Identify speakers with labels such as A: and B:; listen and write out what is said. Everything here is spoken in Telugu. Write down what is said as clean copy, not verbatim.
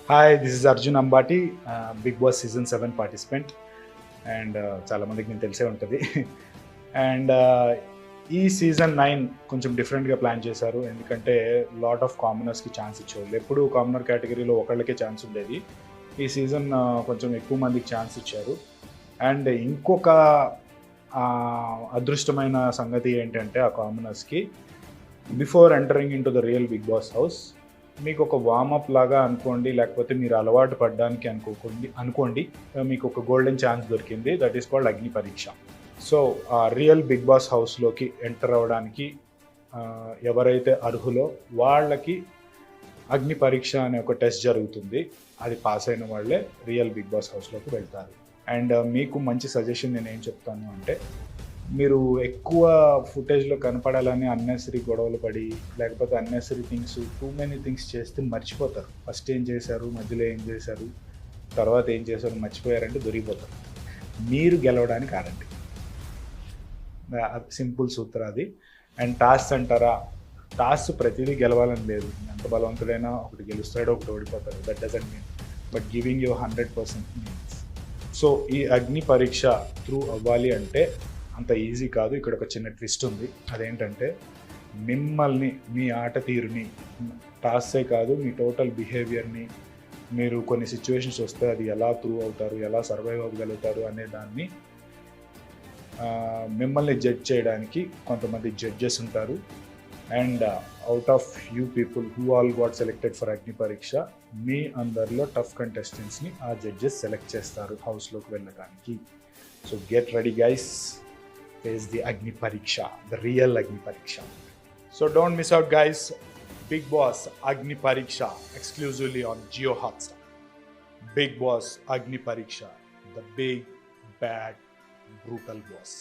A: Hi, this is Arjun Ambati, Bigg Boss season 7 participant. And చాలామందికి నేను తెలిసే ఉంటుంది. అండ్ ఈ సీజన్ 9 కొంచెం డిఫరెంట్గా ప్లాన్ చేశారు. ఎందుకంటే లాట్ ఆఫ్ కామనర్స్కి ఛాన్స్ ఇచ్చేవాళ్ళు. ఎప్పుడు కామనర్ కేటగిరీలో ఒకళ్ళకే ఛాన్స్ ఉండేది. ఈ సీజన్ కొంచెం ఎక్కువ మందికి ఛాన్స్ ఇచ్చారు. అండ్ ఇంకొక అదృష్టమైన సంగతి ఏంటంటే ఆ కామనర్స్కి before entering into the real Bigg Boss house మీకు ఒక వార్మప్ లాగా అనుకోండి, లేకపోతే మీరు అలవాటు పడడానికి అనుకోండి మీకు ఒక గోల్డెన్ ఛాన్స్ దొరికింది. దట్ ఈస్ కాల్డ్ అగ్ని పరీక్ష. సో ఆ రియల్ బిగ్ బాస్ హౌస్లోకి ఎంటర్ అవ్వడానికి ఎవరైతే అర్హులో వాళ్ళకి అగ్ని పరీక్ష అనే ఒక టెస్ట్ జరుగుతుంది. అది పాస్ అయిన వాళ్ళే రియల్ బిగ్ బాస్ హౌస్లోకి వెళ్తారు. అండ్ మీకు మంచి సజెషన్ నేను ఏం చెప్తాను అంటే, మీరు ఎక్కువ ఫుటేజ్లో కనపడాలని అన్నెసరీ గొడవలు పడి, లేకపోతే unnecessary things, too many things చేస్తే మర్చిపోతారు. ఫస్ట్ ఏం చేశారు, మధ్యలో ఏం చేశారు, తర్వాత ఏం చేశారు మర్చిపోయారంటే దొరికిపోతారు. మీరు గెలవడానికి ఆడండి. సింపుల్ సూత్ర అది. అండ్ టాస్క్ అంటారా, టాస్క్ ప్రతిదీ గెలవాలని లేదు. ఎంత బలవంతుడైనా ఒకటి గెలుస్తాడో ఒకటి ఓడిపోతాడు. That doesn't mean, but giving you 100% means. So ఈ అగ్ని పరీక్ష త్రూ అవ్వాలి అంటే అంత ఈజీ కాదు. ఇక్కడ ఒక చిన్న ట్విస్ట్ ఉంది. అదేంటంటే మిమ్మల్ని, మీ ఆట తీరుని, టాస్కే కాదు మీ టోటల్ బిహేవియర్ని, మీరు కొన్ని సిచ్యువేషన్స్ వస్తే అది ఎలా త్రూ అవుతారు, ఎలా సర్వైవ్ అవ్వగలుగుతారు అనే దాన్ని మిమ్మల్ని జడ్జ్ చేయడానికి కొంతమంది జడ్జెస్ ఉంటారు. And out of you people who all got selected for అగ్ని పరీక్ష, మీ అందరిలో టఫ్ కంటెస్టెంట్స్ని ఆ జడ్జెస్ సెలెక్ట్ చేస్తారు హౌస్లోకి వెళ్ళడానికి. So get ready guys, face the Agni Pariksha, the real Agni Pariksha. So don't miss out guys. Bigg Boss Agni Pariksha exclusively on Jio Hotstar. Big Boss Agni Pariksha, the big, bad, brutal boss.